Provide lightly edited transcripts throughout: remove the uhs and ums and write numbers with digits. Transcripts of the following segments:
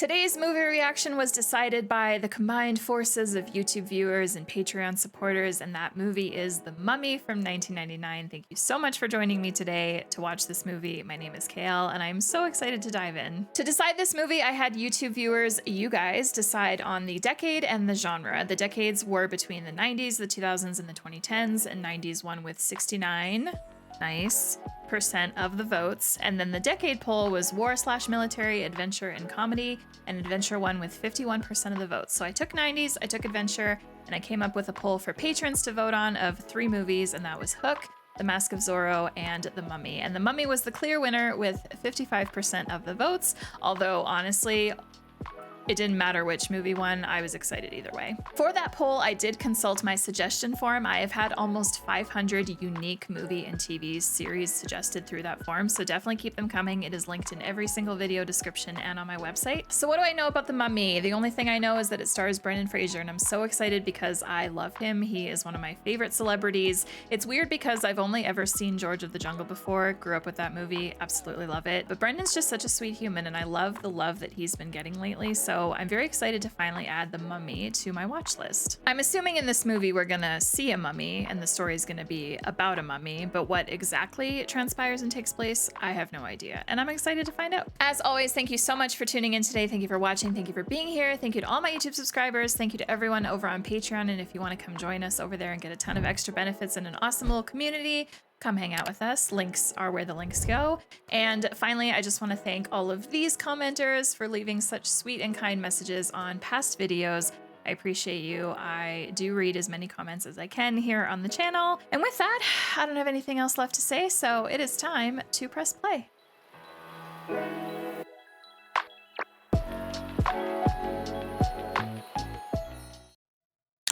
Today's movie reaction was decided by the combined forces of YouTube viewers and Patreon supporters, and that movie is The Mummy from 1999. Thank you so much for joining me today to watch this movie. My name is Kale, and I'm so excited to dive in. To decide this movie, I had YouTube viewers, you guys, decide on the decade and the genre. The decades were between the 90s, the 2000s, and the 2010s, and 90s won with 69%, of the votes. And then the decade poll was war/military, adventure, and comedy, and adventure won with 51% of the votes. So I took 90s, I took adventure, and I came up with a poll for patrons to vote on of 3 movies, and that was Hook, The Mask of Zorro, and The Mummy. And The Mummy was the clear winner with 55% of the votes, although honestly, it didn't matter which movie won, I was excited either way. For that poll, I did consult my suggestion form. I have had almost 500 unique movie and TV series suggested through that form, so definitely keep them coming. It is linked in every single video description and on my website. So what do I know about The Mummy? The only thing I know is that it stars Brendan Fraser, and I'm so excited because I love him. He is one of my favorite celebrities. It's weird because I've only ever seen George of the Jungle before, grew up with that movie, absolutely love it. But Brendan's just such a sweet human, and I love the love that he's been getting lately, so I'm very excited to finally add The Mummy to my watch list. I'm assuming in this movie we're gonna see a mummy and the story is gonna be about a mummy, but what exactly transpires and takes place, I have no idea, and I'm excited to find out. As always, thank you so much for tuning in today. Thank you for watching. Thank you for being here. Thank you to all my YouTube subscribers. Thank you to everyone over on Patreon, and if you want to come join us over there and get a ton of extra benefits and an awesome little community, come hang out with us. Links are where the links go. And finally, I just want to thank all of these commenters for leaving such sweet and kind messages on past videos. I appreciate you. I do read as many comments as I can here on the channel. And with that, I don't have anything else left to say, so it is time to press play.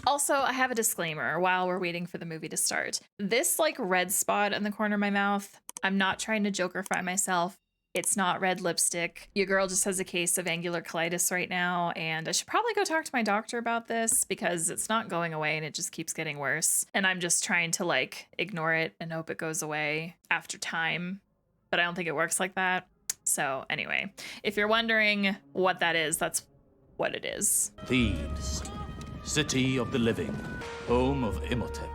Also, I have a disclaimer while we're waiting for the movie to start. This red spot in the corner of my mouth, I'm not trying to jokerify myself. It's not red lipstick. Your girl just has a case of angular colitis right now, and I should probably go talk to my doctor about this because it's not going away and it just keeps getting worse. And I'm just trying to ignore it and hope it goes away after time, but I don't think it works like that. So anyway, if you're wondering what that is, that's what it is. Thebes. City of the living, home of Imhotep,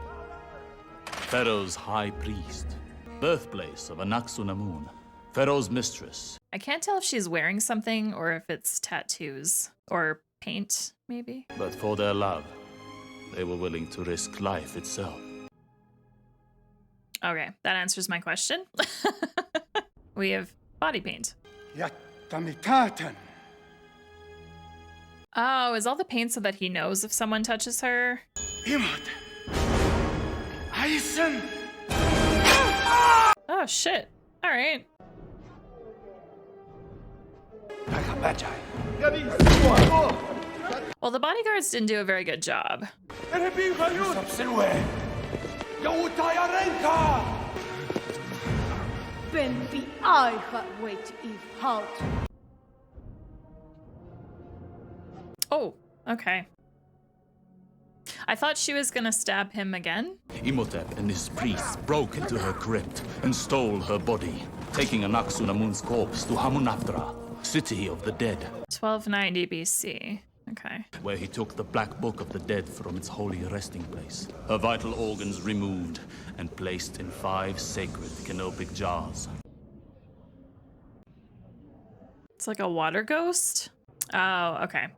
Pharaoh's high priest, birthplace of Anaxunamun, Pharaoh's mistress. I can't tell if she's wearing something or if it's tattoos or paint, maybe. But for their love, they were willing to risk life itself. Okay, that answers my question. We have body paint. Oh, is all the paint so that he knows if someone touches her? Oh, shit. All right. Well, the bodyguards didn't do a very good job. Oh, okay. I thought she was gonna stab him again. Imhotep and his priests broke into her crypt and stole her body, taking Anaxunamun's corpse to Hamunaptra, city of the dead. 1290 BC. Okay. Where he took the black book of the dead from its holy resting place. Her vital organs removed and placed in 5 sacred canopic jars. It's like a water ghost? Oh, okay.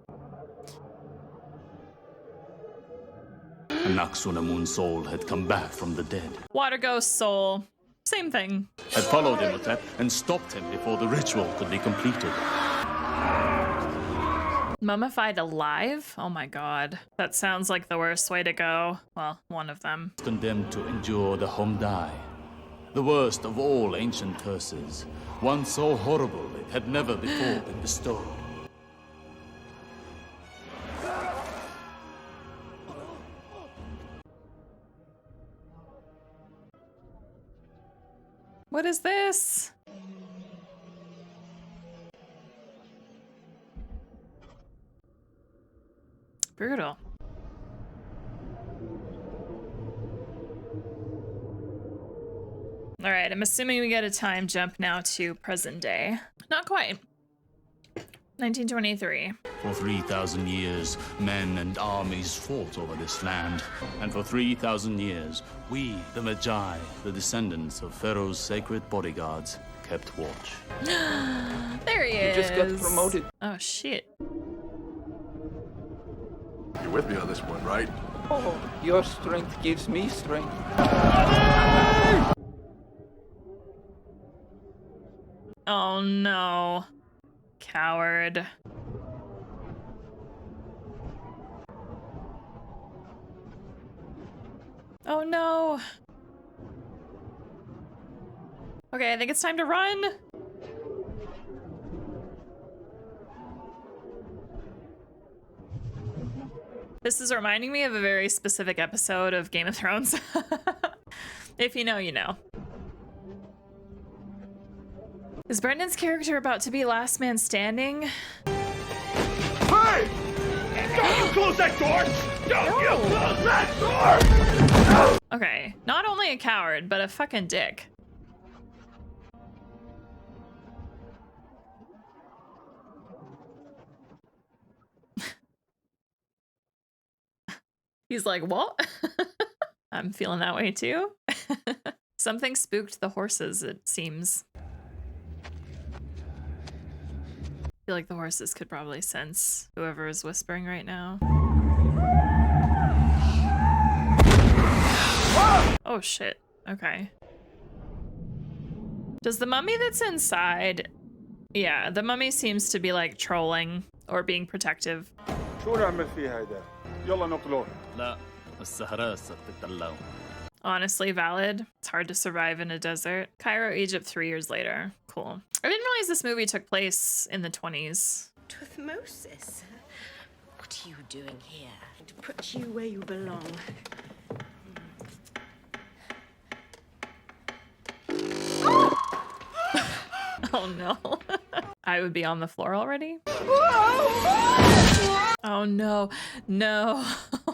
Anaxunamun's soul had come back from the dead. Water ghost soul. Same thing. Had followed Imhotep and stopped him before the ritual could be completed. Mummified alive? Oh my god. That sounds like the worst way to go. Well, one of them. Condemned to endure the Homdai, the worst of all ancient curses, one so horrible it had never before been bestowed. What is this? Brutal. All right, I'm assuming we get a time jump now to present day. Not quite. 1923. For 3,000 years, men and armies fought over this land. And for 3,000 years, we, the Magi, the descendants of Pharaoh's sacred bodyguards, kept watch. There he is. You just got promoted. Oh, shit. You're with me on this one, right? Oh, your strength gives me strength. Oh, no. Coward. Oh, no. Okay, I think it's time to run. This is reminding me of a very specific episode of Game of Thrones. If you know, you know. Is Brendan's character about to be last man standing? Hey! Don't you close that door! Don't you close that door! Okay, not only a coward, but a fucking dick. He's like, what? I'm feeling that way too. Something spooked the horses, it seems. I feel like the horses could probably sense whoever is whispering right now. Oh shit. Okay. Does the mummy that's inside... Yeah, the mummy seems to be like trolling or being protective. شو نعمل فيه هيدا؟ يلا نقتله. لا، السهرة ستتلو. Honestly valid. It's hard to survive in a desert. Cairo, Egypt, 3 years later. Cool. I didn't realize this movie took place in the 20s. Tuthmosis? What are you doing here? To put you where you belong. Oh no. I would be on the floor already. Oh no. No.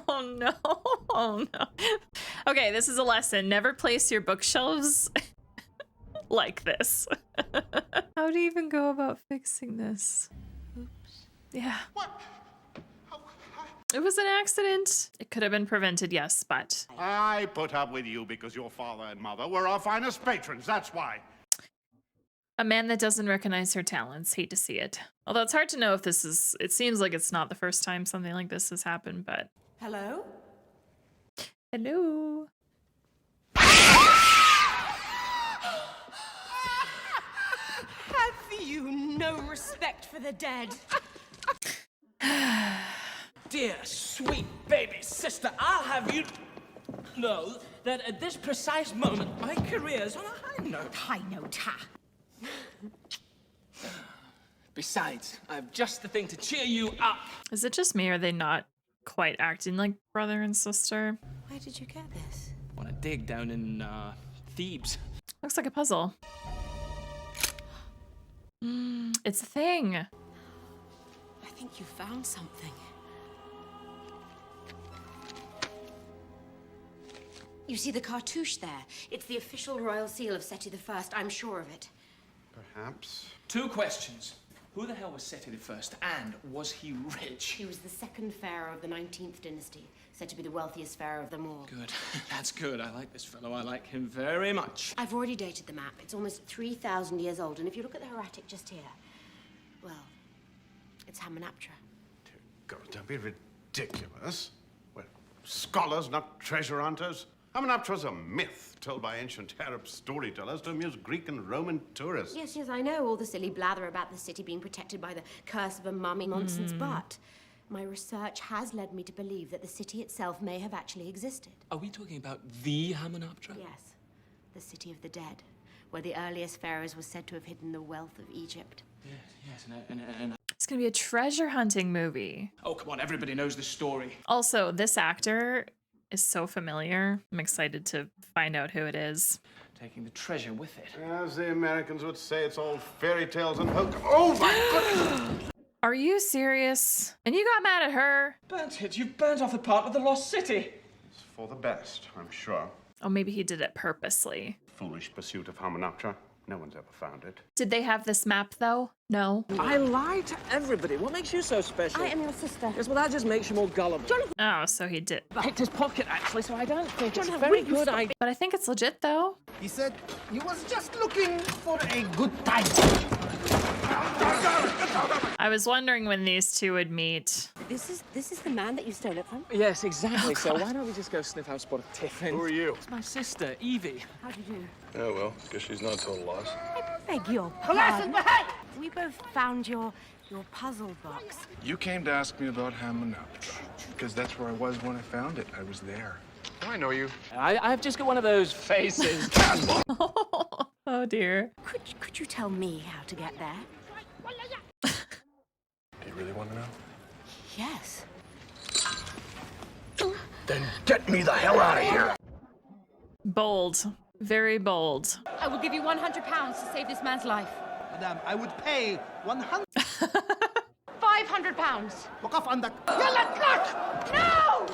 Oh no. Oh no. Okay, this is a lesson. Never place your bookshelves like this. How do you even go about fixing this? Oops. Yeah. What? It was an accident. It could have been prevented, yes, but... I put up with you because your father and mother were our finest patrons, that's why. A man that doesn't recognize her talents. Hate to see it. Although it's hard to know if this is... It seems like it's not the first time something like this has happened, but... Hello? Hello? Have you no respect for the dead? Dear, sweet baby sister, I'll have you know that at this precise moment, my career's on a high note. High note, ha! Besides, I've just the thing to cheer you up. Is it just me, or are they not quite acting like brother and sister? Where did you get this? Want to dig down in, Thebes. Looks like a puzzle. It's a thing. I think you found something. You see the cartouche there? It's the official royal seal of Seti I. I'm sure of it. Perhaps. 2 questions. Who the hell was Seti I, and was he rich? He was the second pharaoh of the 19th dynasty, said to be the wealthiest pharaoh of them all. Good. That's good. I like this fellow. I like him very much. I've already dated the map. It's almost 3,000 years old, and if you look at the hieratic just here, well, it's Hamunaptra. Dear God, don't be ridiculous. We're scholars, not treasure hunters. Hamunaptra's a myth told by ancient Arab storytellers to amuse Greek and Roman tourists. Yes, I know all the silly blather about the city being protected by the curse of a mummy nonsense, but my research has led me to believe that the city itself may have actually existed. Are we talking about the Hamunaptra? Yes, the city of the dead, where the earliest pharaohs were said to have hidden the wealth of Egypt. Yes, and It's gonna be a treasure hunting movie. oh, come on, everybody knows this story. Also, this actor is so familiar. I'm excited to find out who it is. Taking the treasure with it. As the Americans would say, it's all fairy tales and hoax. Oh my goodness! Are you serious? And you got mad at her? Burnt it. You've burnt off the part with the lost city. It's for the best, I'm sure. Oh, maybe he did it purposely. Foolish pursuit of Hamunaptra. No one's ever found it. Did they have this map though? No. I lie to everybody. What makes you so special? I am your sister. Yes, well, that just makes you more gullible. Oh, so he did. I picked his pocket, actually, so I don't think it's a Jonah, very will you good stop idea. But I think it's legit though. He said he was just looking for a good time. I was wondering when these two would meet. This is the man that you stole it from? Yes, exactly. So why don't we just go sniff out Spot of Tiffin? Who are you? It's my sister, Evie. How do you do? Oh, well, guess she's not total loss. I beg your pardon. We both found your puzzle box. You came to ask me about Hamunaptra, because that's where I was when I found it. I was there. Oh, I know you. I've just got one of those faces. Oh dear. Could you tell me how to get there? Do you really want to know? Yes. Then get me the hell out of here! Bold. Very bold. I will give you £100 to save this man's life. Madam, I would pay 100. £500. Walk off on the. No!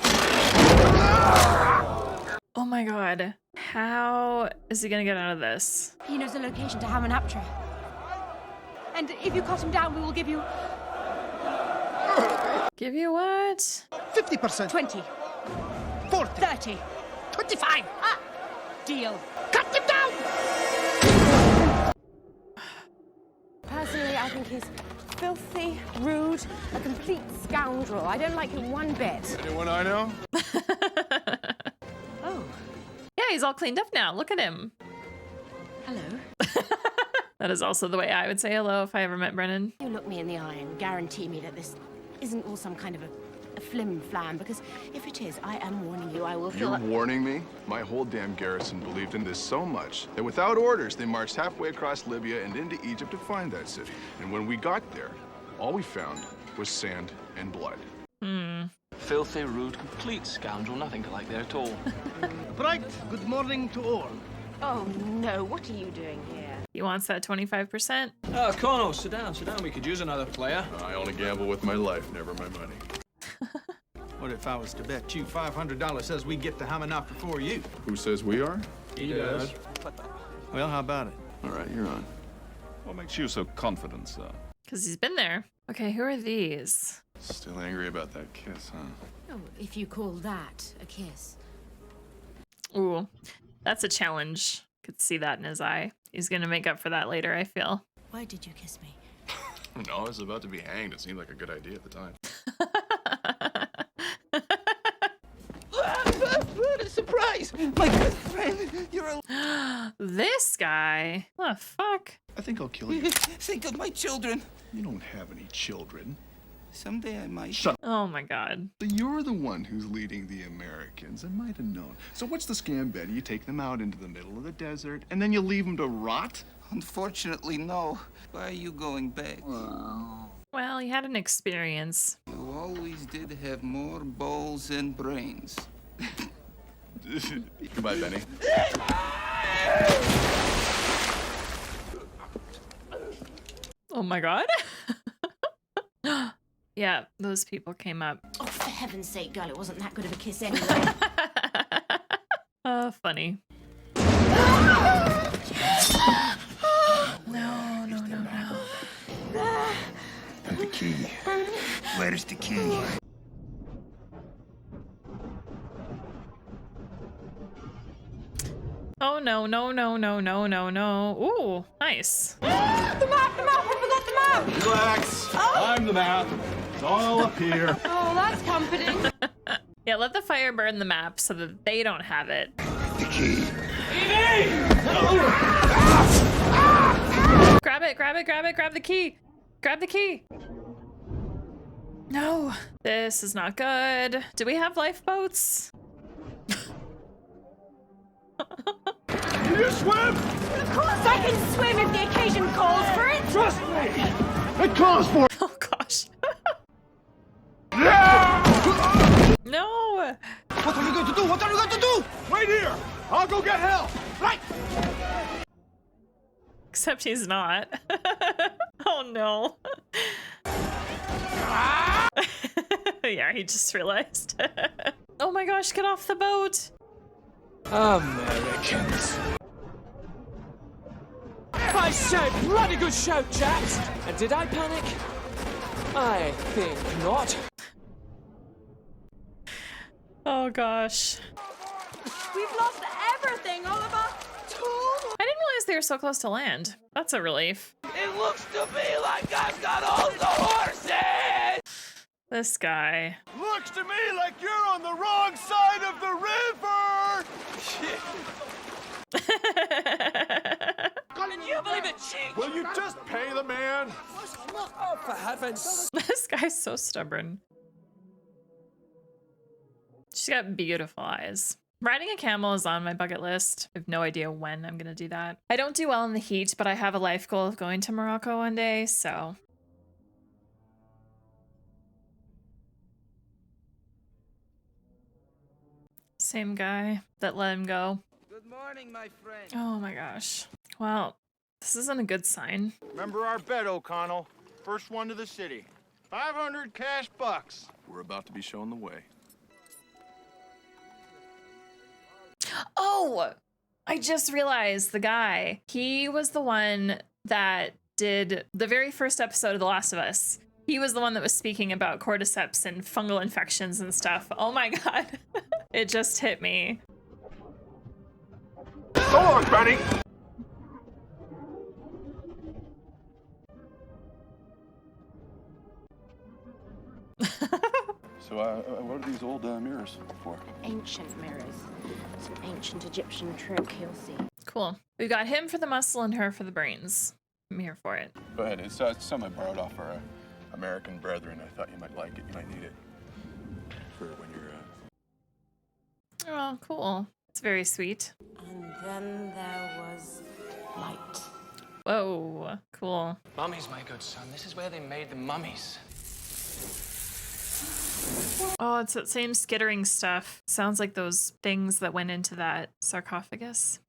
Oh my god. How is he gonna get out of this? He knows the location to Hamunaptra. And if you cut him down, we will give you Give you what? 50%. 20, 40. 30, 25. Ah, deal. Cut him down. Personally, I think he's filthy, rude, a complete scoundrel. I don't like him one bit. Anyone I know? Oh, Yeah, he's all cleaned up now. Look at him. hello. That is also the way I would say hello if I ever met Brennan. You look me in the eye and guarantee me that this isn't all some kind of a flim-flam, because if it is, I am warning you, I will feel... You're warning me? My whole damn garrison believed in this so much that without orders, they marched halfway across Libya and into Egypt to find that city. And when we got there, all we found was sand and blood. Filthy, rude, complete scoundrel. Nothing to like there at all. Right. Good morning to all. Oh, no, what are you doing here? He wants that 25%. Oh, Cornel, sit down, sit down. We could use another player. I only gamble with my life, never my money. What if I was to bet you $500 says we get to Hamunaptra before you? Who says we are? He does. Well, how about it? All right, you're on. What makes you so confident, sir? Because he's been there. Okay, who are these? Still angry about that kiss, huh? Oh, if you call that a kiss. Ooh, that's a challenge. Could see that in his eye. He's gonna make up for that later, I feel. Why did you kiss me? No, I was about to be hanged. It seemed like a good idea at the time. What a surprise! My good friend, you're a... This guy? What the fuck? I think I'll kill you. Think of my children. You don't have any children. Someday I might. Oh my god. So you're the one who's leading the Americans. I might have known. So what's the scam, Betty? You take them out into the middle of the desert, and then you leave them to rot? Unfortunately, no. Why are you going back? Well, he had an experience. You always did have more balls than brains. Goodbye, Benny. Oh my god. Yeah, those people came up. Oh, for heaven's sake, girl, it wasn't that good of a kiss anyway. Funny. No, no, no, no. The key. Where's the key? Oh no, no, no, no, no, no, no. Ooh, nice. The map! I forgot the map! Relax. I'm the map. It's all up here. Oh, that's comforting. Yeah, let the fire burn the map so that they don't have it. The key. Grab it, grab it, grab it, grab the key. Grab the key. No, this is not good. Do we have lifeboats? Can you swim? Of course I can swim if the occasion calls for it! Trust me. It calls for it. Oh gosh. No. What are you going to do? What are you going to do? Wait here. I'll go get help. Right! Except he's not. Oh no. Yeah, he just realized. Oh my gosh, get off the boat. Americans. I say, bloody good show, chaps. And did I panic? I think not. Oh gosh. We've lost everything, Oliver. I didn't realize they were so close to land. That's a relief. It looks to me like I've got all the horses! This guy. Looks to me like you're on the wrong side of the river! Colin, you believe it, cheek? Will you just pay the man? Oh, for heaven's... This guy's so stubborn. She's got beautiful eyes. Riding a camel is on my bucket list. I have no idea when I'm gonna do that. I don't do well in the heat, but I have a life goal of going to Morocco one day, so. Same guy that let him go. Good morning, my friend. Oh my gosh. Well, this isn't a good sign. Remember our bet, O'Connell. First one to the city. 500 cash bucks. We're about to be shown the way. Oh, I just realized the guy. He was the one that did the very first episode of The Last of Us. He was the one that was speaking about cordyceps and fungal infections and stuff. Oh my God. It just hit me. So long, Benny! So, what are these old mirrors for? Ancient mirrors. Some ancient Egyptian trick, you'll see. Cool. We've got him for the muscle and her for the brains. I'm here for it. Go ahead. It's some I borrowed off our American brethren. I thought you might like it. You might need it for when you're. Oh, cool. It's very sweet. And then there was light. Whoa, cool. Mummies, my good son. This is where they made the mummies. Oh, it's that same skittering stuff. Sounds like those things that went into that sarcophagus.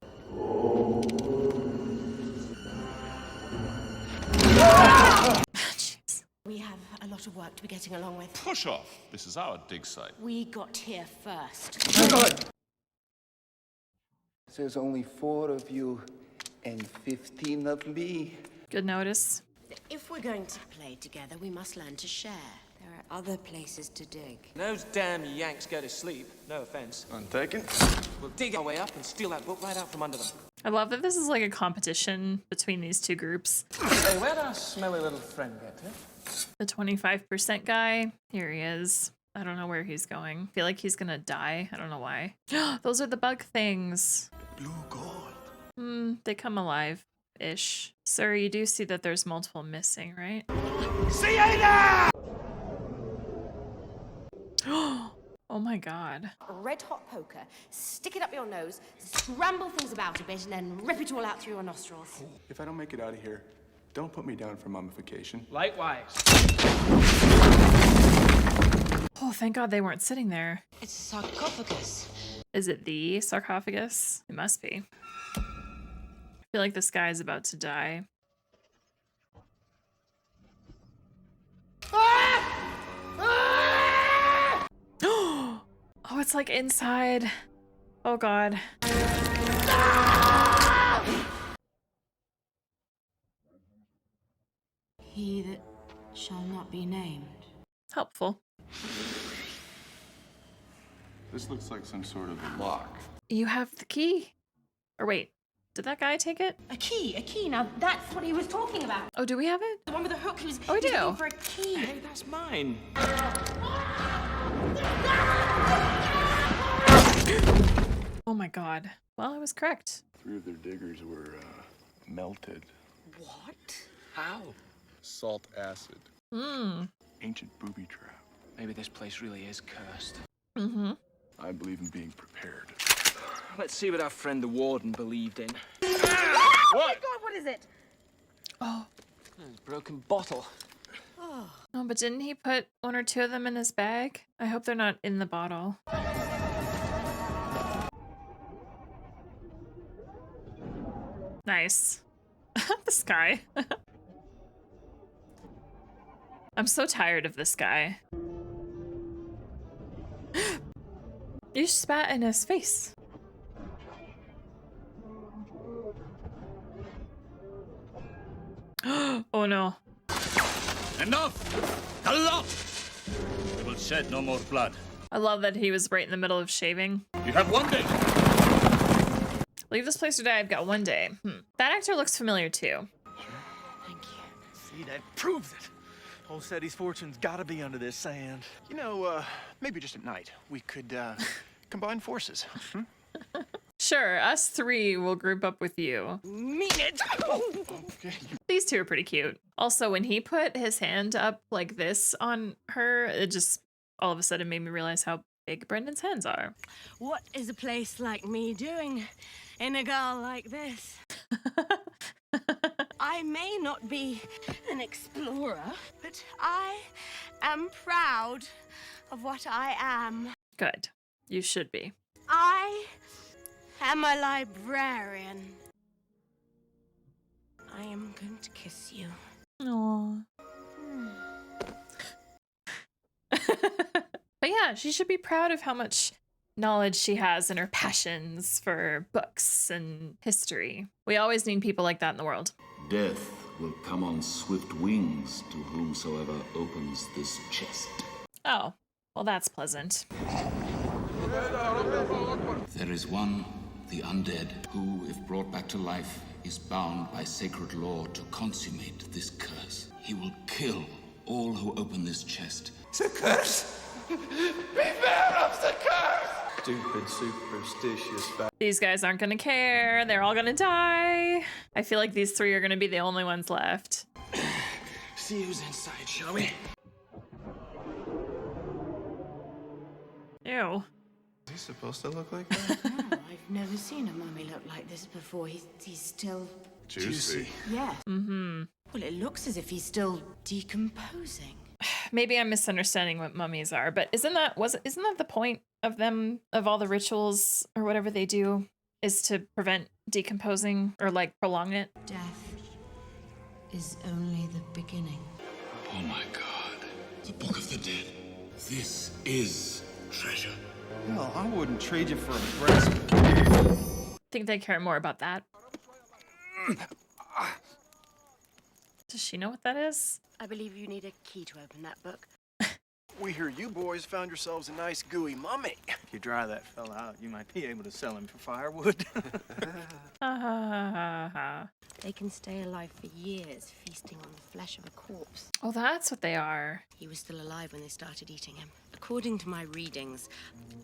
Jeez. We have a lot of work to be getting along with. Push off. This is our dig site. We got here first. There's only 4 of you and 15 of me. Good notice. If we're going to play together, we must learn to share. There are other places to dig. Those damn Yanks go to sleep. No offense. Untaken? We'll dig our way up and steal that book right out from under them. I love that this is like a competition between these two groups. Hey, where'd our smelly little friend get to? The 25% guy, here he is. I don't know where he's going. I feel like he's gonna die. I don't know why. Those are the bug things. Blue gold. They come alive-ish. Sir, you do see that there's multiple missing, right? Oh my God. A red hot poker, stick it up your nose, scramble things about a bit, and then rip it all out through your nostrils. If I don't make it out of here, don't put me down for mummification. Likewise. Oh, thank God they weren't sitting there. It's a sarcophagus. Is it the sarcophagus? It must be. I feel like this guy is about to die. Oh, it's like inside. Oh God. He that shall not be named. Helpful. This looks like some sort of a lock. You have the key. Or wait, did that guy take it? A key. Now that's what he was talking about. Oh, do we have it? The one with the hook. He was Oh, we do. looking for a key. Hey, that's mine. Oh my God. Well, I was correct. 3 of their diggers were melted. What? How? Salt acid. Ancient booby trap. Maybe this place really is cursed. Mm-hmm. I believe in being prepared. Let's see what our friend the warden believed in. Oh my God, what is it? Oh. Broken bottle. No, but didn't he put 1 or 2 of them in his bag? I hope they're not in the bottle. Nice. This guy. I'm so tired of this guy. You spat in his face. Oh no. Enough! Enough! We will shed no more blood. I love that he was right in the middle of shaving. You have one day. Leave this place or die, I've got one day. That actor looks familiar too. Thank you. See, that proves it. Old Seti's fortune's gotta be under this sand. You know, maybe just at night, we could, combine forces. Sure, us three will group up with you. Mean it! Okay. These two are pretty cute. Also, when he put his hand up like this on her, it just all of a sudden made me realize how big Brendan's hands are. What is a place like me doing in a girl like this? I may not be an explorer, but I am proud of what I am. Good. You should be. I am a librarian. I am going to kiss you. Aww. But yeah, she should be proud of how much knowledge she has and her passions for books and history. We always need people like that in the world. Death will come on swift wings to whomsoever opens this chest. Oh, well, that's pleasant. There is one, the undead, who, if brought back to life, is bound by sacred law to consummate this curse. He will kill all who open this chest. The curse! Beware of the curse! Stupid, superstitious These guys aren't gonna care. They're all gonna die. I feel like these three are gonna be the only ones left. See who's inside, shall we? Ew. Is he supposed to look like that? No, I've never seen a mummy look like this before. He's still... Juicy. Yeah. Mm-hmm. Well, it looks as if he's still decomposing. Maybe I'm misunderstanding what mummies are, but isn't that the point of them, of all the rituals or whatever they do, is to prevent decomposing or like prolong it? Death is only the beginning. Oh my god. The Book of the Dead. This is treasure. Well, I wouldn't trade you for a breast. Think they care more about that. Does she know what that is? I believe you need a key to open that book. We hear you boys found yourselves a nice gooey mummy. If you dry that fella out, you might be able to sell him for firewood. They can stay alive for years, feasting on the flesh of a corpse. Oh, that's what they are. He was still alive when they started eating him. According to my readings,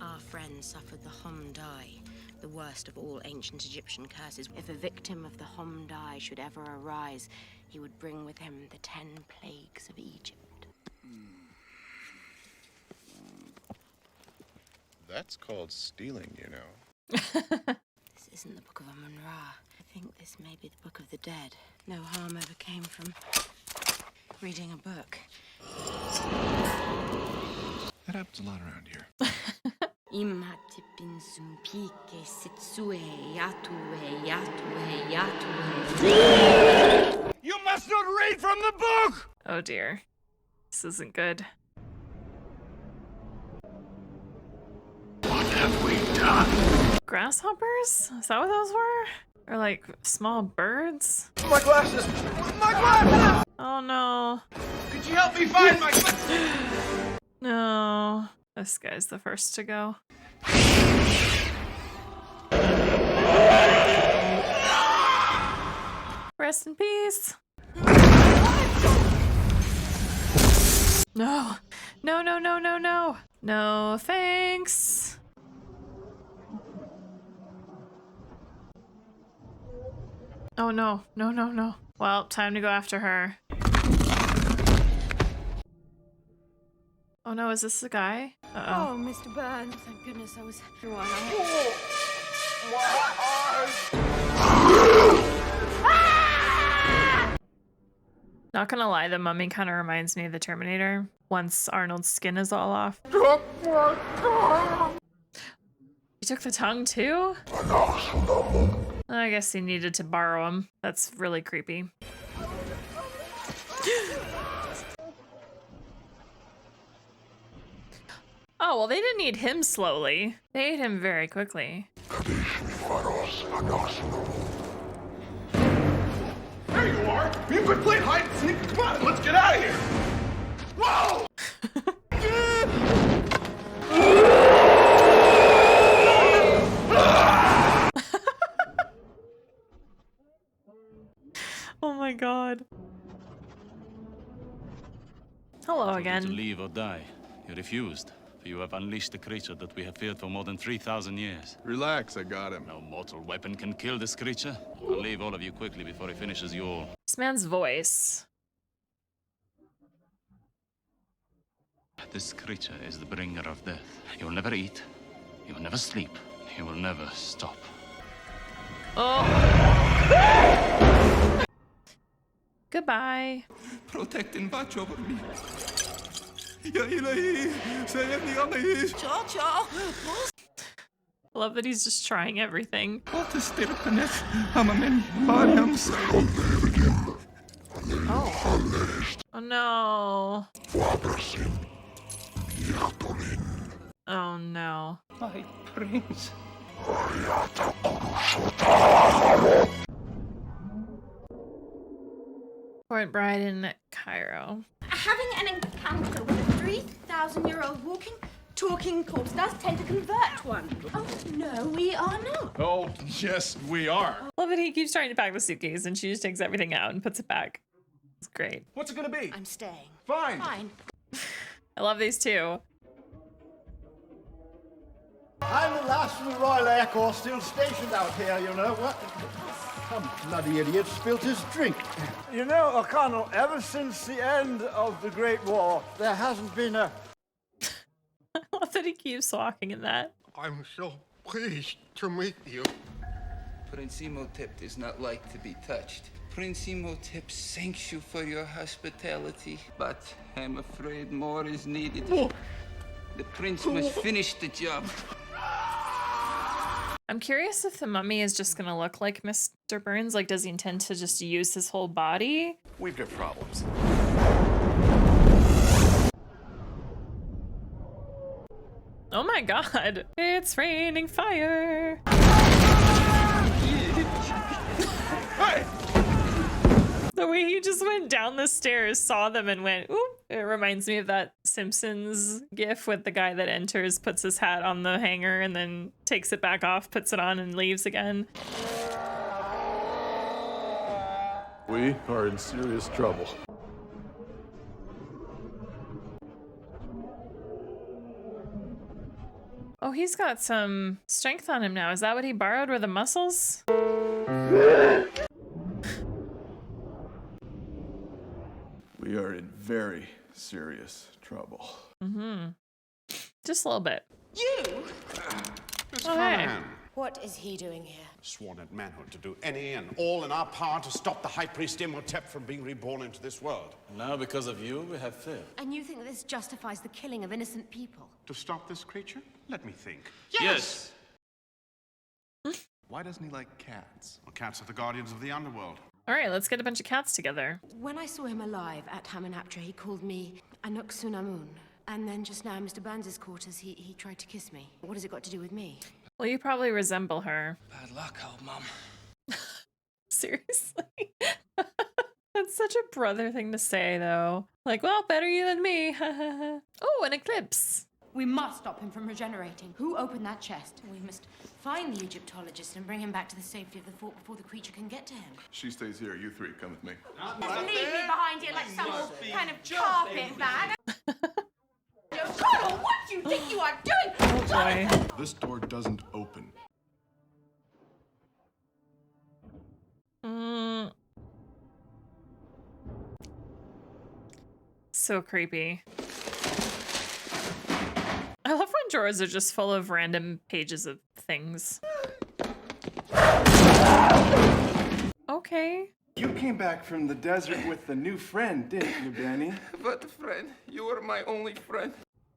our friend suffered the Homdai, the worst of all ancient Egyptian curses. If a victim of the Homdai should ever arise, he would bring with him the 10 plagues of Egypt. That's called stealing, you know. This isn't the Book of Amun-Ra. I think this may be the Book of the Dead. No harm ever came from reading a book. That happens a lot around here. You must not read from the book! Oh dear. This isn't good. What have we done? Grasshoppers? Is that what those were? Or like small birds? My glasses! My glasses! Oh no. Could you help me find my glasses? No. This guy's the first to go. Rest in peace. No. No, no, no, no, no. No, thanks. Oh no, no, no, no. Well, time to go after her. Oh no, is this the guy? Uh-oh. Oh, Mr. Burns, thank goodness I was through on Not gonna lie, the mummy kind of reminds me of the Terminator. Once Arnold's skin is all off. He took the tongue too? I guess he needed to borrow him. That's really creepy. Oh, well, they didn't eat him slowly. They ate him very quickly. There you are! You quit playing hide and seek. Come on, let's get out of here. Whoa! Oh my god. Hello To again. leave or die. You refused. For you have unleashed the creature that we have feared for more than 3,000 years. Relax, I got him. No mortal weapon can kill this creature. I'll leave all of you quickly before he finishes you all. This man's voice. This creature is the bringer of death. He will never eat. He will never sleep. He will never stop. Oh. Goodbye. Protect and watch over me. Love that he's just trying everything. Oh. Oh no. Oh no. My prince. Port Bride in Cairo. Having an encounter with a 3,000-year-old talking corpse does tend to convert one. Oh, no, we are not. Oh, yes, we are. Love that he keeps trying to pack the suitcase and she just takes everything out and puts it back. It's great. What's it gonna be? I'm staying. Fine. Fine. I love these two. I'm the last of the Royal Air Corps still stationed out here, you know. What? Some bloody idiot spilt his drink. You know, O'Connell, ever since the end of the Great War, there hasn't been a... I love that he keeps walking in that. I'm so pleased to meet you. Prince Imhotep is not like to be touched. Prince Imhotep thanks you for your hospitality, but I'm afraid more is needed. The prince must finish the job. I'm curious if the mummy is just gonna look like Mr. Burns. Like, does he intend to just use his whole body? We've got problems. Oh my god. It's raining fire. Hey! The way he just went down the stairs, saw them, and went, oop. It reminds me of that Simpsons gif with the guy that enters, puts his hat on the hanger, and then takes it back off, puts it on, and leaves again. We are in serious trouble. Oh, he's got some strength on him now. Is that what he borrowed? Were the muscles? We are in very serious trouble. Mm-hmm. Just a little bit. You? Miss Oh, hey. Callahan. What is he doing here? Sworn at manhood to do any and all in our power to stop the High Priest Imhotep from being reborn into this world. Now, because of you, we have failed. And you think this justifies the killing of innocent people? To stop this creature? Let me think. Yes! Why doesn't he like cats? Well, cats are the guardians of the underworld. All right, let's get a bunch of cats together. When I saw him alive at Hamunaptra, he called me Anuk-Sunamun. And then just now, Mr. Burns's quarters, he tried to kiss me. What has it got to do with me? Well, you probably resemble her. Bad luck, old mom. Seriously? That's such a brother thing to say, though. Like, well, better you than me. Oh, an eclipse. We must stop him from regenerating. Who opened that chest? We must find the Egyptologist and bring him back to the safety of the fort before the creature can get to him. She stays here. You three, come with me. Leave me behind here like some kind of carpet bag. O'Connell, what do you think you are doing? Oh, boy. This door doesn't open. So creepy. I love when drawers are just full of random pages of things. Okay. You came back from the desert with a new friend, didn't you, Danny? What friend? You are my only friend.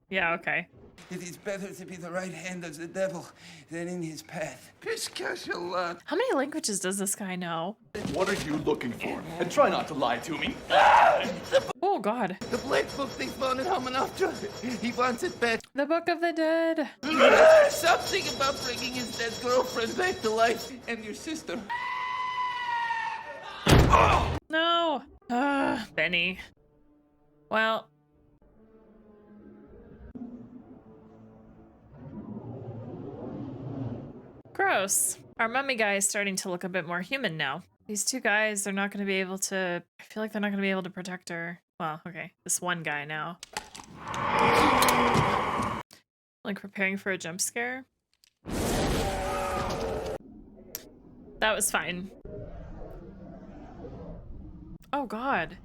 Yeah, okay. It is better to be the right hand of the devil than in his path. Piscashalat. How many languages does this guy know? What are you looking for? And try not to lie to me. Oh, God. The black book they found in Hamunaptra. He wants it back. The Book of the Dead. Something about bringing his dead girlfriend back to life. And your sister. No. Benny. Well. Gross. Our mummy guy is starting to look a bit more human now. These two guys, they're not going to be able to... I feel like they're not going to be able to protect her. Well, okay. This one guy now. Like preparing for a jump scare. That was fine. Oh, God.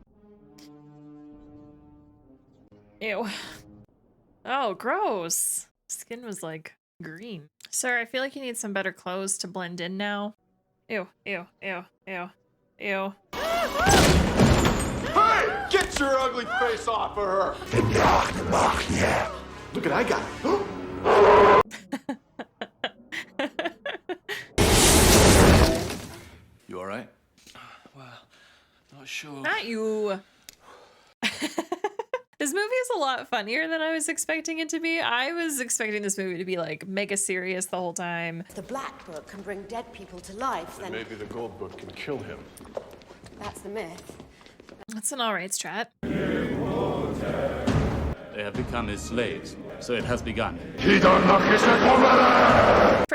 Ew. Oh, gross. Skin was like green. Sir, I feel like you need some better clothes to blend in now. Ew, ew, ew, ew, ew. Hey! Get your ugly face off of her! Look at I got it. You all right? Well, not sure. Not you. This movie is a lot funnier than I was expecting it to be. I was expecting this movie to be like mega serious the whole time. If the Black Book can bring dead people to life, then Maybe the Gold Book can kill him. that's the myth. That's an alright strat. They have become his slaves, so it has begun. For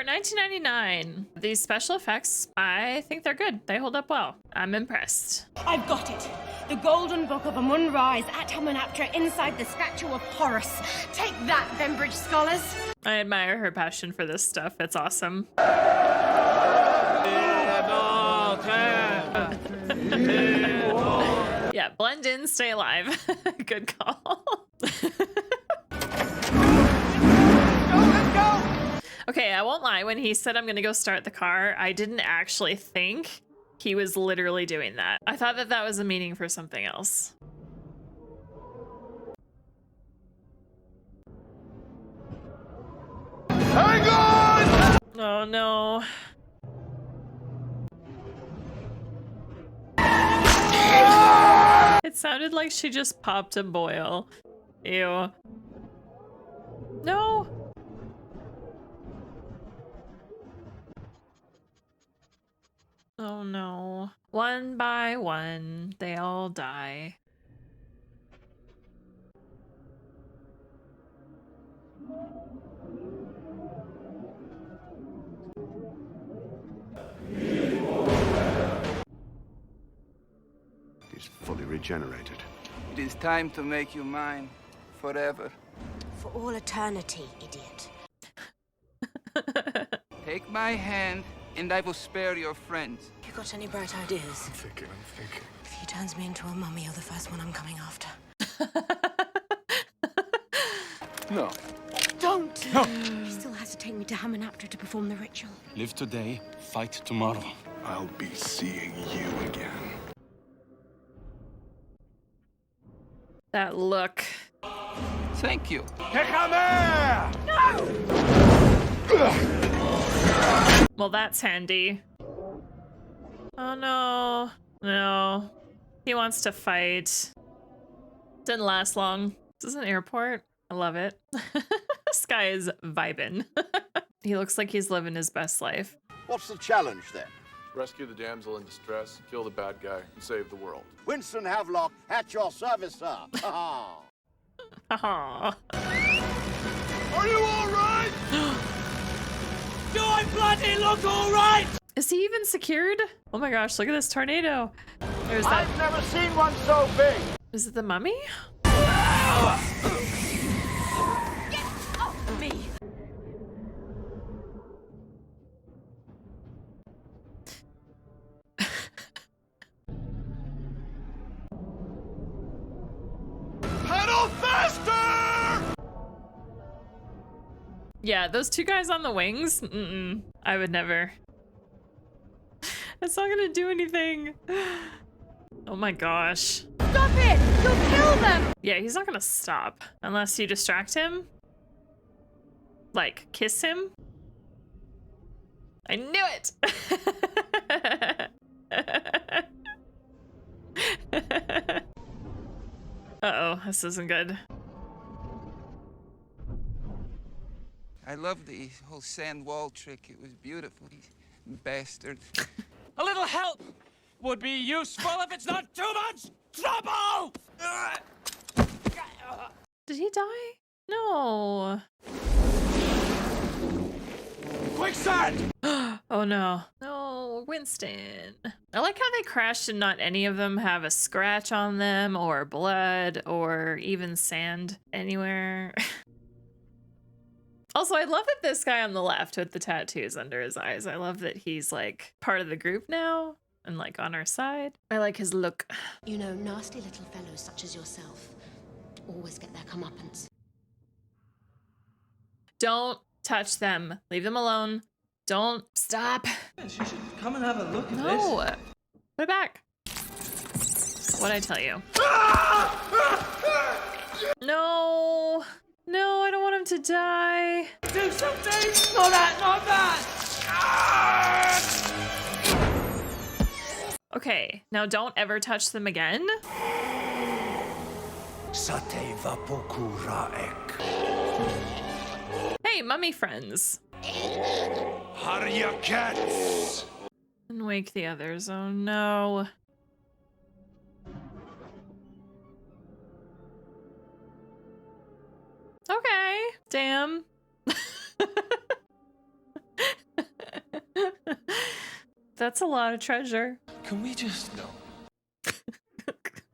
1999, these special effects, I think they're good. They hold up well. I'm impressed. I've got it. The Golden Book of Amun Rise at Hamunaptra inside the statue of Horus. Take that, Bembridge scholars. I admire her passion for this stuff. It's awesome. Yeah, blend in, stay alive. Good call. Okay, I won't lie. When he said I'm gonna go start the car, I didn't actually think he was literally doing that. I thought that that was a meaning for something else. Hang on! Oh no. It sounded like she just popped a boil. Ew. No. Oh no. One by one, they all die. He's fully regenerated. It is time to make you mine forever. For all eternity, idiot. Take my hand, and I will spare your friends. You got any bright ideas? I'm thinking. If he turns me into a mummy, you're the first one I'm coming after. No. Don't! No. He still has to take me to Hamunaptra to perform the ritual. Live today, fight tomorrow. I'll be seeing you again. That look. Thank you. Well, that's handy. Oh no. No. He wants to fight. Didn't last long. This is an airport. I love it. This guy is vibing. He looks like he's living his best life. What's the challenge then? Rescue the damsel in distress, kill the bad guy, and save the world. Winston Havelock, at your service, sir. Aww. Are you all right? Do I bloody look all right? Is he even secured? Oh my gosh, look at this tornado. There's that. I've never seen one so big. Is it the mummy? Get off me! Pedal faster! Yeah, those two guys on the wings? Mm-mm. I would never. It's not gonna do anything. Oh my gosh. Stop it! You'll kill them! Yeah, he's not gonna stop unless you distract him. Like, kiss him. I knew it! Uh-oh, this isn't good. I love the whole sand wall trick. It was beautiful. Bastard. A little help! would be useful if it's not too much trouble! Did he die? No. Quicksand! Oh no. No, Winston. I like how they crashed and not any of them have a scratch on them or blood or even sand anywhere. Also, I love that this guy on the left with the tattoos under his eyes. I love that he's like part of the group now and like on our side. I like his look. You know, nasty little fellows such as yourself always get their comeuppance. Don't touch them. Leave them alone. Don't stop. You should come and have a look at this. No. Put it back. What'd I tell you? No. No, I don't want him to die. Do something! Not that, not that! Okay, now don't ever touch them again. Hey, mummy friends. Harya cats! And wake the others. Oh no. Okay, damn. That's a lot of treasure. Can we just... No.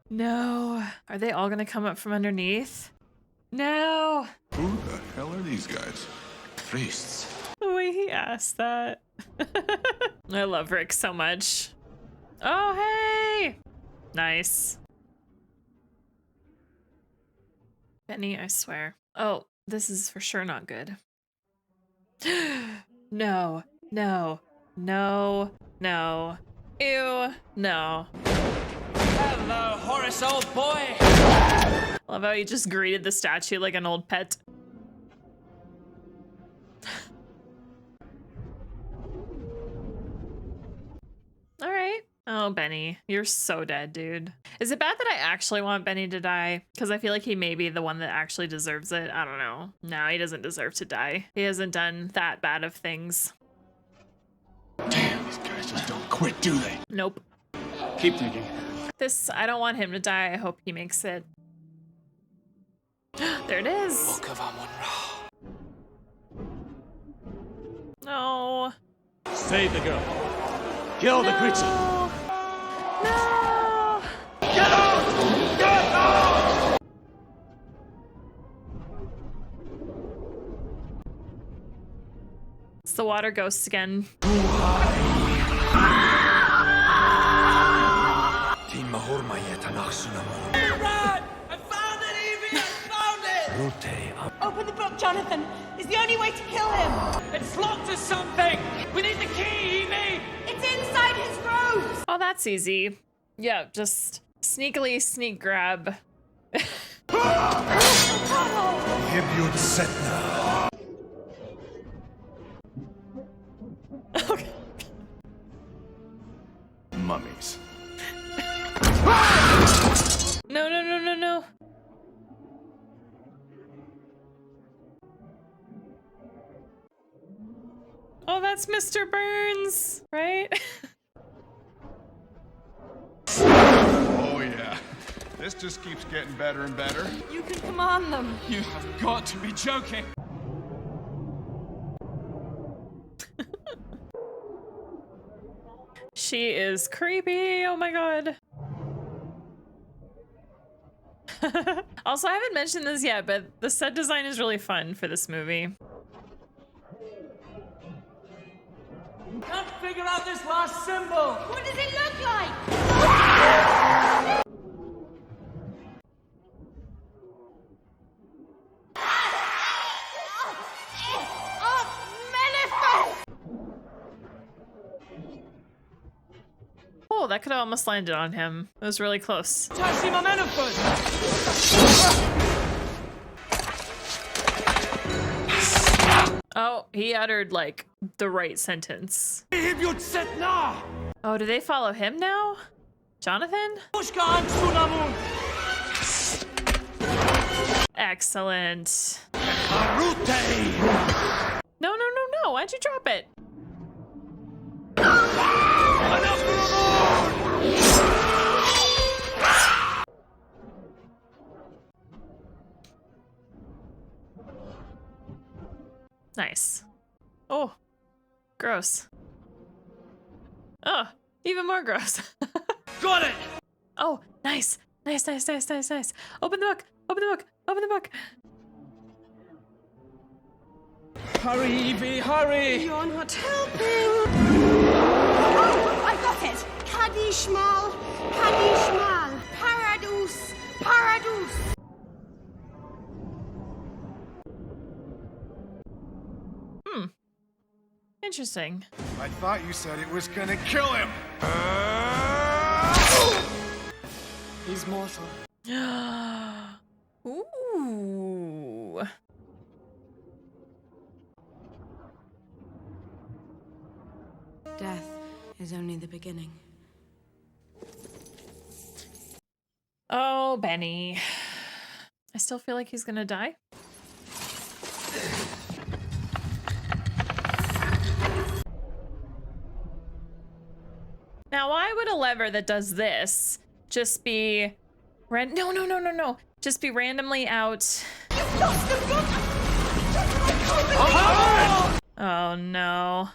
No. Are they all gonna come up from underneath? No. Who the hell are these guys? Priests. The way he asked that. I love Rick so much. Oh, hey! Nice. Benny, I swear. Oh, this is for sure not good. No, no, no, no. Ew, no. Hello, Horace, old boy! Love how he just greeted the statue like an old pet. All right. Oh, Benny, you're so dead, dude. Is it bad that I actually want Benny to die? Because I feel like he may be the one that actually deserves it. I don't know. No, he doesn't deserve to die. He hasn't done that bad of things. Damn, these guys just don't quit, do they? Nope. Keep thinking. This, I don't want him to die. I hope he makes it. There it is. No. Save the girl. Kill the creature. No. Get out! Get out! It's the water ghosts again. I found it, Evie! I found it! Open the book, Jonathan. It's the only way to kill him. It's locked to something! We need the key, Evie! It's inside his robes. Oh, that's easy. Yeah, just sneakily sneak grab. Okay. Mummies. No, no, no, no, no. Oh, that's Mr. Burns, right? Oh yeah. This just keeps getting better and better. You can command them. You have got to be joking! She is creepy. Oh my god. Also, I haven't mentioned this yet, but the set design is really fun for this movie. Can't figure out this last symbol! What does it look like? Oh, that could have almost landed on him. It was really close. Oh, he uttered like the right sentence. Oh, do they follow him now? Jonathan? Excellent. No, no, no, no. Why'd you drop it? Nice. Oh, gross. Oh, even more gross. Got it! Oh, nice. Nice, nice, nice, nice, nice. Open the book. Open the book. Open the book. Hurry, Evie, hurry! You're not helping. Oh, I got it. Kadishmal, Kadishmal, Paradus, Paradus. Interesting. I thought you said it was gonna kill him. He's mortal. Ooh. Death is only the beginning. Oh, Benny. I still feel like he's gonna die. Now, why would a lever that does this just be no. Just be randomly out. Oh no.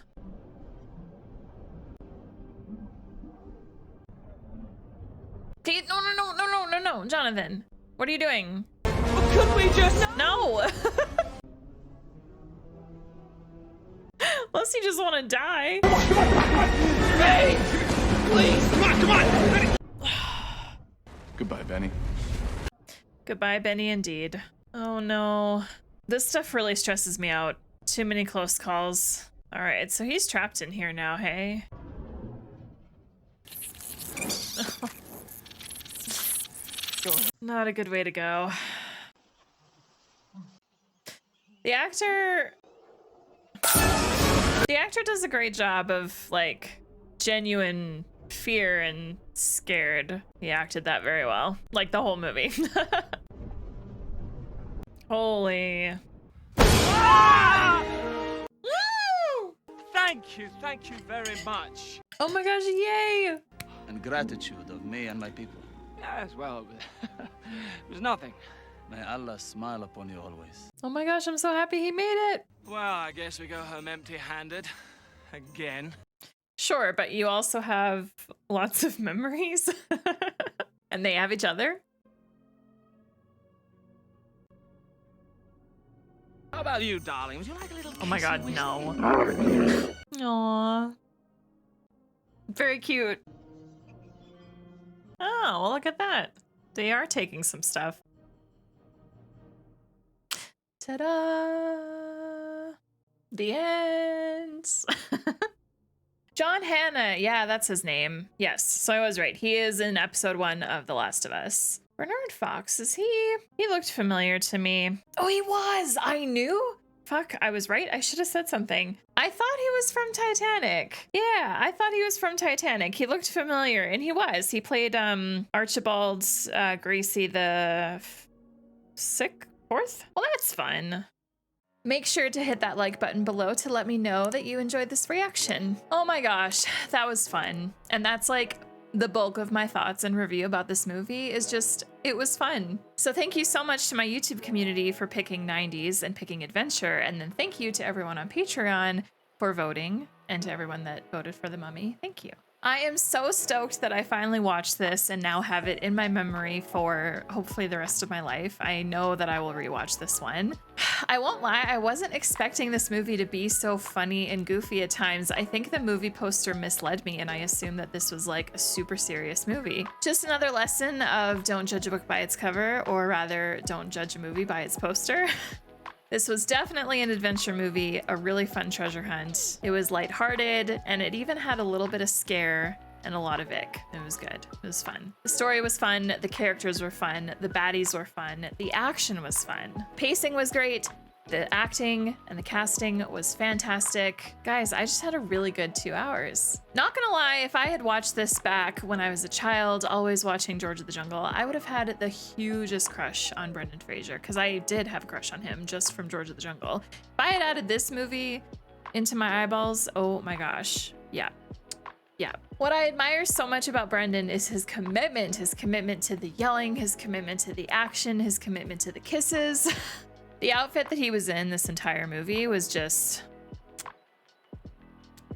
No, Jonathan. What are you doing? Could we just... No! Unless you just want to die. Hey! Please! Come on! Goodbye, Benny. Goodbye, Benny, indeed. Oh no. This stuff really stresses me out. Too many close calls. Alright, so he's trapped in here now, hey? Not a good way to go. The actor does a great job of, like, genuine fear and scared. He acted that very well. Like the whole movie. Holy. Ah! Thank you very much. Oh my gosh, yay! And gratitude of me and my people. Yes, well, it was nothing. May Allah smile upon you always. Oh my gosh, I'm so happy he made it. Well, I guess we go home empty-handed. Again. Sure, but you also have lots of memories. And they have each other. How about you, darling? Would you like a little Oh my god, kissy no. whisky? Aww. Very cute. Oh, well, look at that. They are taking some stuff. Ta-da! The end. John Hannah. Yeah, that's his name. Yes, so I was right. He is in episode 1 of The Last of Us. Bernard Fox, is he? He looked familiar to me. Oh, he was! I knew? Fuck, I was right. I should have said something. I thought he was from Titanic. Yeah, I thought he was from Titanic. He looked familiar, and he was. He played Archibald Gracie the fourth? Well, that's fun. Make sure to hit that like button below to let me know that you enjoyed this reaction. Oh my gosh, that was fun. And that's like the bulk of my thoughts and review about this movie is just, it was fun. So thank you so much to my YouTube community for picking 90s and picking adventure. And then thank you to everyone on Patreon for voting and to everyone that voted for The Mummy. Thank you. I am so stoked that I finally watched this and now have it in my memory for hopefully the rest of my life. I know that I will rewatch this one. I won't lie, I wasn't expecting this movie to be so funny and goofy at times. I think the movie poster misled me and I assumed that this was like a super serious movie. Just another lesson of don't judge a book by its cover, or rather don't judge a movie by its poster. This was definitely an adventure movie, a really fun treasure hunt. It was lighthearted, and it even had a little bit of scare and a lot of ick. It was good. It was fun. The story was fun, the characters were fun, the baddies were fun, the action was fun. Pacing was great, the acting and the casting was fantastic. Guys, I just had a really good 2 hours. Not gonna lie, if I had watched this back when I was a child, always watching George of the Jungle, I would have had the hugest crush on Brendan Fraser, because I did have a crush on him just from George of the Jungle. If I had added this movie into my eyeballs, oh my gosh, yeah. Yeah. What I admire so much about Brendan is his commitment to the yelling, his commitment to the action, his commitment to the kisses. The outfit that he was in this entire movie was just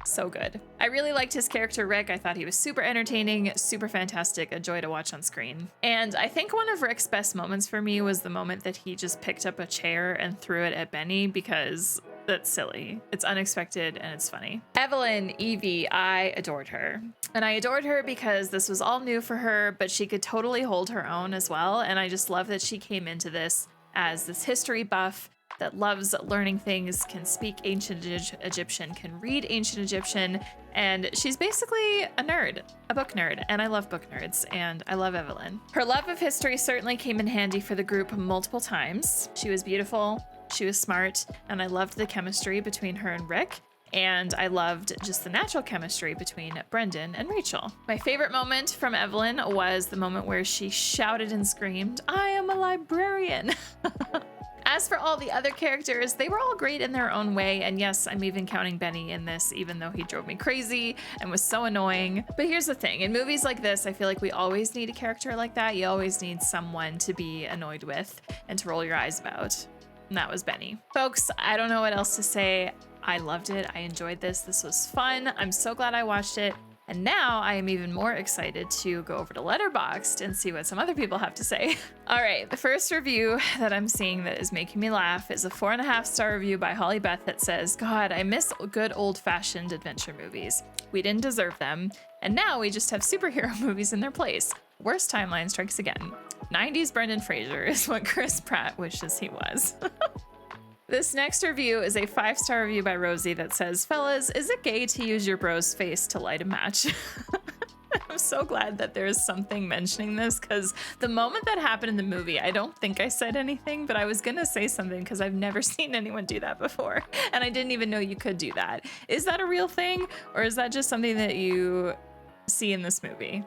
so good. I really liked his character, Rick. I thought he was super entertaining, super fantastic, a joy to watch on screen. And I think one of Rick's best moments for me was the moment that he just picked up a chair and threw it at Benny, because that's silly. It's unexpected and it's funny. Evelyn, Evie, I adored her. And I adored her because this was all new for her, but she could totally hold her own as well. And I just love that she came into this as this history buff that loves learning things, can speak ancient Egyptian, can read ancient Egyptian, and she's basically a nerd, a book nerd, and I love book nerds, and I love Evelyn. Her love of history certainly came in handy for the group multiple times. She was beautiful, she was smart, and I loved the chemistry between her and Rick, and I loved just the natural chemistry between Brendan and Rachel. My favorite moment from Evelyn was the moment where she shouted and screamed, "I am a librarian!" As for all the other characters, they were all great in their own way, and yes, I'm even counting Benny in this, even though he drove me crazy and was so annoying. But here's the thing, in movies like this, I feel like we always need a character like that. You always need someone to be annoyed with and to roll your eyes about, and that was Benny. Folks, I don't know what else to say. I loved it, I enjoyed this, this was fun. I'm so glad I watched it. And now I am even more excited to go over to Letterboxd and see what some other people have to say. All right, the first review that I'm seeing that is making me laugh is a 4.5-star review by Holly Beth that says, "God, I miss good old-fashioned adventure movies. We didn't deserve them, and now we just have superhero movies in their place. Worst timeline strikes again. 90s Brendan Fraser is what Chris Pratt wishes he was." This next review is a 5-star review by Rosie that says, "Fellas, is it gay to use your bro's face to light a match?" I'm so glad that there is something mentioning this, because the moment that happened in the movie, I don't think I said anything, but I was gonna say something because I've never seen anyone do that before, and I didn't even know you could do that. Is that a real thing, or is that just something that you see in this movie?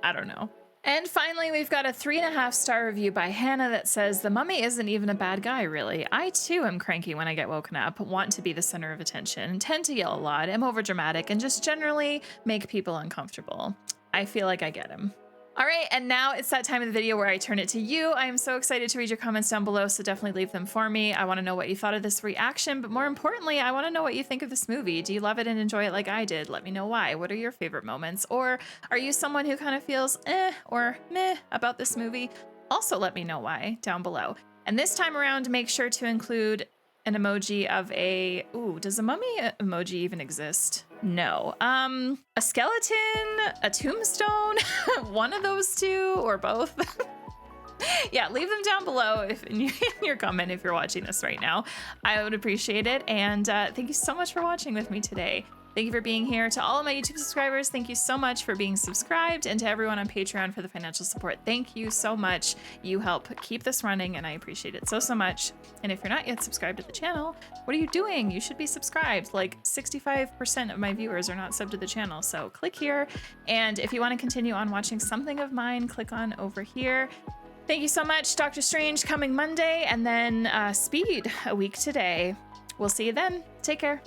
I don't know. And finally, we've got a 3.5-star review by Hannah that says, "The mummy isn't even a bad guy, really. I too am cranky when I get woken up, want to be the center of attention, tend to yell a lot, am overdramatic, and just generally make people uncomfortable. I feel like I get him." All right, and now it's that time of the video where I turn it to you. I am so excited to read your comments down below, so definitely leave them for me. I want to know what you thought of this reaction, but more importantly, I want to know what you think of this movie. Do you love it and enjoy it like I did? Let me know why. What are your favorite moments? Or are you someone who kind of feels or meh about this movie? Also let me know why down below. And this time around, make sure to include an emoji of a, does a mummy emoji even exist? No. A skeleton, a tombstone, one of those two, or both. Yeah, leave them down below in your comment if you're watching this right now. I would appreciate it. And thank you so much for watching with me today. Thank you for being here. To all of my YouTube subscribers, thank you so much for being subscribed, and to everyone on Patreon for the financial support. Thank you so much. You help keep this running, and I appreciate it so much. And if you're not yet subscribed to the channel, what are you doing? You should be subscribed. Like 65% of my viewers are not subbed to the channel, so click here. And if you want to continue on watching something of mine, click on over here. Thank you so much. Doctor Strange coming Monday, and then Speed a week today. We'll see you then. Take care.